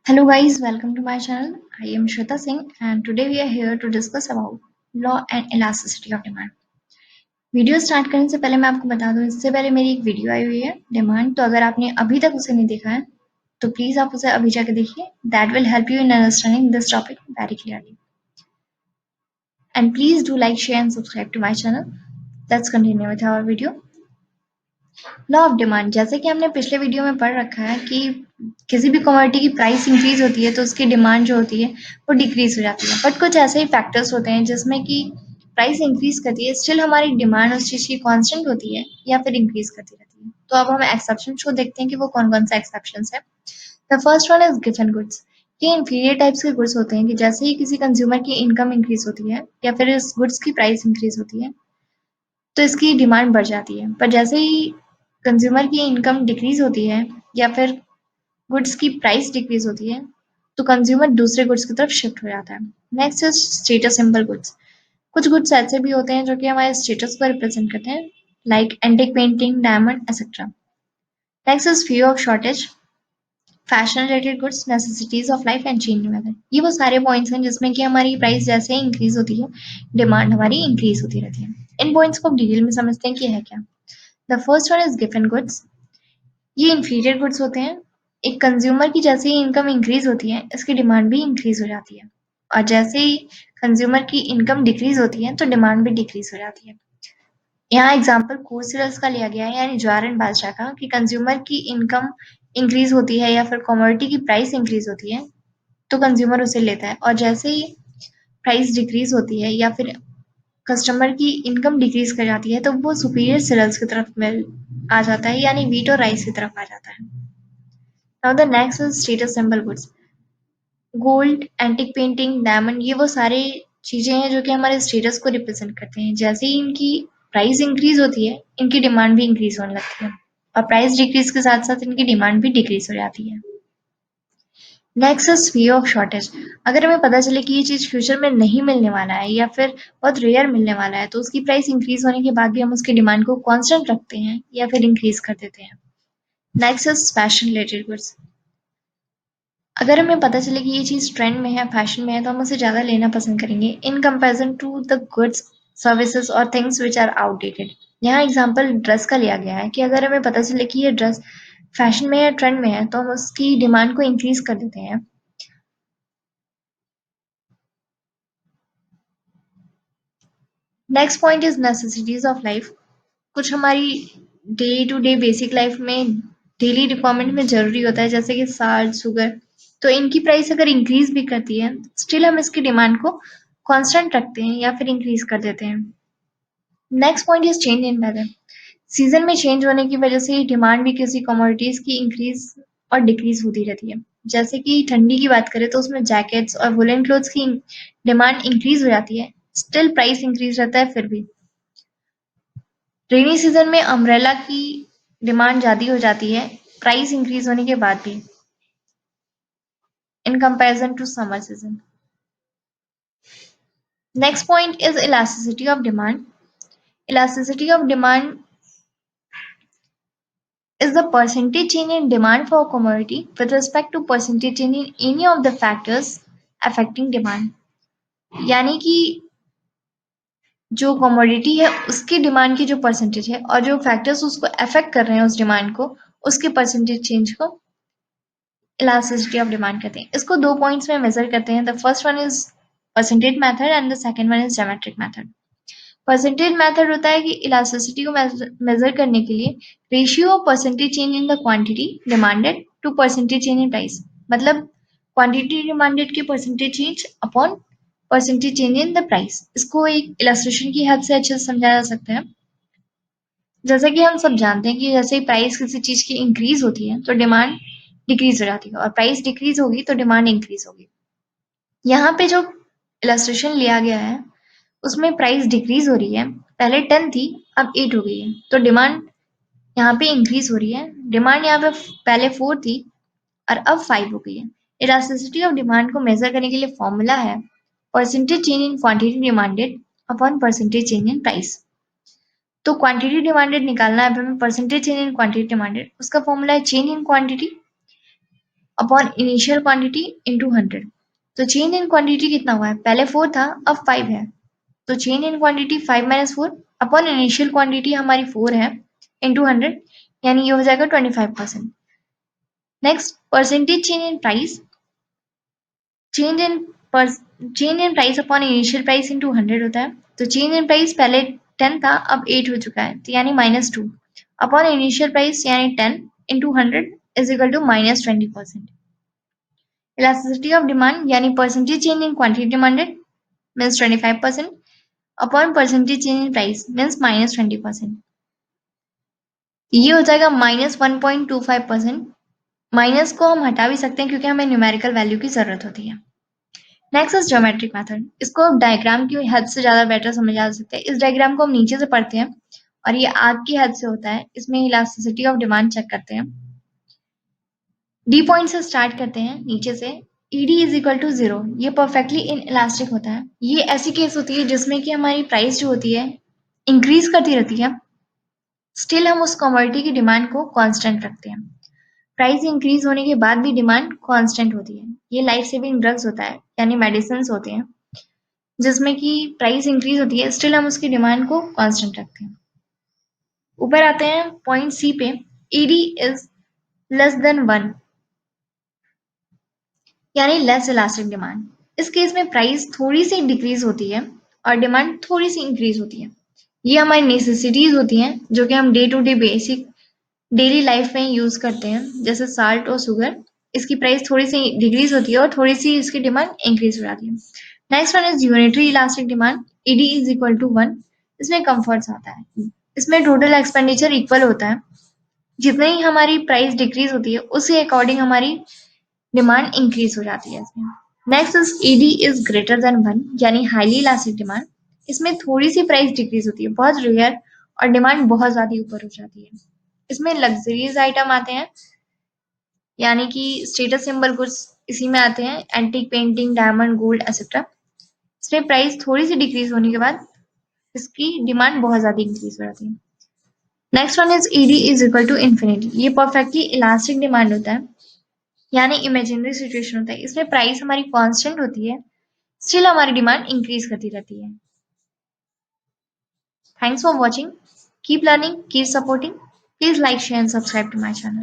Hello guys, welcome to my channel. I am Shweta Singh and today we are here to discuss about law and elasticity of demand. Video start करने से पहले मैं आपको बता दूं, इससे पहले मेरी एक वीडियो आई हुई है डिमांड, तो अगर आपने अभी तक उसे नहीं देखा है तो प्लीज आप उसे अभी जाके देखिए. That will help you in understanding this topic very clearly. And please do like, share and subscribe to my channel. Let's continue with our video. Law of demand, जैसे कि हमने पिछले वीडियो में पढ़ रखा है कि किसी भी कमोडिटी की प्राइस इंक्रीज होती है तो उसकी डिमांड जो होती है वो डिक्रीज हो जाती है. बट कुछ ऐसे ही फैक्टर्स होते हैं जिसमें कि प्राइस इंक्रीज करती है, स्टिल हमारी डिमांड उस चीज की कांस्टेंट होती है या फिर इंक्रीज करती रहती है. तो अब हम एक्सेप्शन को देखते हैं कि वो कौन कौन से एक्सेप्शन है. The first one is given goods. ये इंफीरियर टाइप्स के गुड्स होते हैं कि जैसे ही किसी कंज्यूमर की इनकम इंक्रीज होती है या फिर इस गुड्स की प्राइस इंक्रीज होती है तो इसकी डिमांड बढ़ जाती है. पर जैसे ही कंज्यूमर की इनकम डिक्रीज होती है या फिर गुड्स की प्राइस डिक्रीज होती है तो कंज्यूमर दूसरे गुड्स की तरफ शिफ्ट हो जाता है. Next is status symbol goods. कुछ गुड्स ऐसे भी होते हैं जो कि हमारे स्टेटस को रिप्रेजेंट करते हैं, like antique painting, diamond etcetera. Next is fear of shortage, fashion related goods, necessities of life and change weather. ये वो सारे पॉइंट्स हैं जिसमें कि हमारी प्राइस जैसे ही इंक्रीज होती है डिमांड हमारी इंक्रीज होती रहती है. इन पॉइंट्स को डिटेल में समझते हैं कि है क्या. The first one is given goods. ये इंफीरियर गुड्स होते हैं. एक कंज्यूमर की जैसे ही इनकम इंक्रीज होती है इसकी डिमांड भी इंक्रीज हो जाती है, और जैसे ही कंज्यूमर की इनकम डिक्रीज होती है तो डिमांड भी डिक्रीज हो जाती है. यहाँ एग्जाम्पल कोर्सेरस का लिया गया है, यानी जार एंड बादशाह का, कि कंज्यूमर की इनकम इंक्रीज होती है या फिर कमोडिटी की प्राइस इंक्रीज होती है तो कंज्यूमर उसे लेता है, और जैसे ही प्राइस डिक्रीज होती है या फिर कस्टमर की इनकम डिक्रीज कर जाती है तो वो सुपीरियर सीरियल्स की तरफ मिल आ जाता है, यानी वीट और राइस की तरफ आ जाता है. Now the next is status symbol goods. Gold, antique painting, diamond, ये वो सारे चीजें हैं जो कि हमारे स्टेटस को रिप्रेजेंट करते हैं. जैसे ही इनकी प्राइस इंक्रीज होती है इनकी डिमांड भी इंक्रीज होने लगती है, और प्राइस डिक्रीज के साथ साथ इनकी डिमांड भी डिक्रीज हो जाती है. Next is fear of shortage. अगर हमें पता चले कि ये चीज फ्यूचर में नहीं मिलने वाला है या फिर बहुत रेयर मिलने वाला है तो उसकी प्राइस इंक्रीज होने के बाद भी हम उसकी डिमांड को कांस्टेंट रखते हैं या फिर इंक्रीज कर देते हैं. Next is fashion related goods. अगर हमें पता चले कि ये चीज ट्रेंड में है, फैशन में है, तो हम उसे ज्यादा लेना पसंद करेंगे in comparison to the goods, services और थिंग्स विच आर आउटडेटेड. यहाँ एग्जांपल ड्रेस का लिया गया है कि अगर हमें पता चले कि ये ड्रेस फैशन में या ट्रेंड में है तो हम उसकी डिमांड को इंक्रीज कर देते हैं. Next point is necessities of life. कुछ हमारी day to day basic life में डेली रिक्वायरमेंट में जरूरी होता है, जैसे कि साल्ट, शुगर. तो इनकी प्राइस अगर इंक्रीज भी करती है स्टिल हम इसकी डिमांड को कांस्टेंट रखते हैं या फिर इंक्रीज कर देते हैं. Next point is change in weather. Season में चेंज होने की वजह से डिमांड भी किसी कमोडिटीज की इंक्रीज और डिक्रीज होती रहती है. जैसे कि ठंडी की बात करें तो उसमें जैकेट्स और वुलन क्लोथ्स की डिमांड इंक्रीज हो जाती है, स्टिल प्राइस इंक्रीज रहता है फिर भी. रेनी सीजन में अम्ब्रेला की डिमांड ज्यादा हो जाती है प्राइस इंक्रीज होने के बाद भी, in comparison to summer season. Next point is elasticity of demand. Elasticity of demand is the percentage change in demand for a commodity with respect to percentage change in any of the factors affecting demand. यानी कि जो commodity है उसकी demand की जो percentage है और जो फैक्टर्स उसको अफेक्ट कर रहे हैं उस डिमांड को, उसके परसेंटेज चेंज को इलास्टिसिटी ऑफ डिमांड कहते हैं. इसको दो पॉइंट्स में मेजर करते हैं. The first one is percentage method and the second one is geometric method. Percentage method होता है कि इलास्टिसिटी को मेजर करने के लिए ratio of percentage change in the quantity demanded to percentage change in price. मतलब क्वांटिटी डिमांडेड की percentage change upon percentage change in the price. इसको एक इलास्ट्रेशन की हेल्प से अच्छे से समझाया जा सकता है. जैसे कि हम सब जानते हैं कि जैसे ही प्राइस किसी चीज की इंक्रीज होती है तो डिमांड डिक्रीज हो जाती है, और प्राइस डिक्रीज होगी तो डिमांड इंक्रीज होगी. यहाँ पे जो इलास्ट्रेशन लिया गया है उसमें प्राइस डिक्रीज हो रही है. पहले 10 थी, अब 8 हो गई है, तो डिमांड यहाँ पे इंक्रीज हो रही है. डिमांड यहाँ पे पहले 4 थी और अब 5 हो गई है. इलास्टिसिटी ऑफ डिमांड को मेजर करने के लिए फॉर्मूला है percentage change in quantity demanded upon percentage change in price. तो क्वांटिटी डिमांडेड निकालना है हमें, percentage change in quantity demanded, उसका फॉर्मूला है change in quantity upon initial quantity into 100। तो चेंज इन क्वांटिटी कितना हुआ है, पहले 4 था अब 5 है, तो change in quantity 5 minus 4 upon initial quantity हमारी 4 है इंटू 100, यानी ये हो जाएगा 25%। Next percentage change in price, change in change in price upon initial price into 100 होता है। तो चेंज इन प्राइस पहले 10 था अब 8 हो चुका है, तो यानी -2 अपॉन इनिशियल प्राइस यानी 10 into 100 is equal to -20%। Elasticity of demand यानी percentage change in quantity demanded means 25% upon percentage change in price means -20%। ये हो जाएगा -1.25%। माइनस को हम हटा भी सकते हैं क्योंकि हमें न्यूमेरिकल वैल्यू की जरूरत होती है। नेक्स्ट इज ज्योमेट्रिक मेथड, इसको डायग्राम की हेल्प से ज्यादा बेटर समझा जा सकता है। इस डायग्राम को हम नीचे से पढ़ते हैं और ये आग की हेल्प से होता है। इसमें इलास्टिसिटी ऑफ डिमांड चेक करते हैं। डी पॉइंट से स्टार्ट करते हैं नीचे से। ईडी इज इक्वल टू 0, ये परफेक्टली इन इलास्टिक होता है। ये ऐसी केस होती है जिसमें कि हमारी प्राइस जो होती है इंक्रीज करती रहती है, स्टिल हम उस कमोडिटी की डिमांड को कांस्टेंट रखते हैं। प्राइस इंक्रीज होने के बाद भी डिमांड कांस्टेंट होती है। ये लाइफ सेविंग ड्रग्स होता है, यानी मेडिसिन होते हैं जिसमें कि प्राइस इंक्रीज होती है, स्टिल हम उसकी डिमांड को कांस्टेंट रखते हैं। ऊपर आते हैं पॉइंट सी पे, ईडी इज लेस देन 1 यानी लेस इलास्टिक डिमांड। इस केस में प्राइस थोड़ी सी डिक्रीज होती है और डिमांड थोड़ी सी इंक्रीज होती है। ये हमारी नेसेसिटीज होती हैं जो कि हम day to day basic daily life में यूज करते हैं, जैसे साल्ट और शुगर। इसकी प्राइस थोड़ी सी डिक्रीज होती है और थोड़ी सी इसकी डिमांड इंक्रीज हो जाती है। Next one is unitary elastic demand, ED is equal to 1। इसमें कंफर्ट्स आता है, इसमें टोटल एक्सपेंडिचर इक्वल होता है। जितनी ही हमारी प्राइस डिक्रीज होती है उसी अकॉर्डिंग हमारी डिमांड इंक्रीज हो जाती है इसमें। Next is ED is greater than 1 यानी हाईली इलास्टिक डिमांड। इसमें थोड़ी सी प्राइस डिक्रीज होती है, बहुत रेयर, और डिमांड बहुत ज्यादा ऊपर हो जाती है। इसमें लग्जरीज आइटम आते हैं, यानी कि स्टेटस सिंबल गुड्स इसी में आते हैं, antique painting, diamond, gold etcetera. इसमें प्राइस थोड़ी सी डिक्रीज होने के बाद इसकी डिमांड बहुत ज्यादा इंक्रीज हो जाती है। Next one is ED is equal to infinity, ये परफेक्टली इलास्टिक डिमांड होता है, यानी इमेजिनरी सिचुएशन होता है। इसमें प्राइस हमारी कांस्टेंट होती है, स्टिल हमारी डिमांड इंक्रीज करती रहती है। Thanks for watching, keep learning, keep supporting, please like share and subscribe to my channel.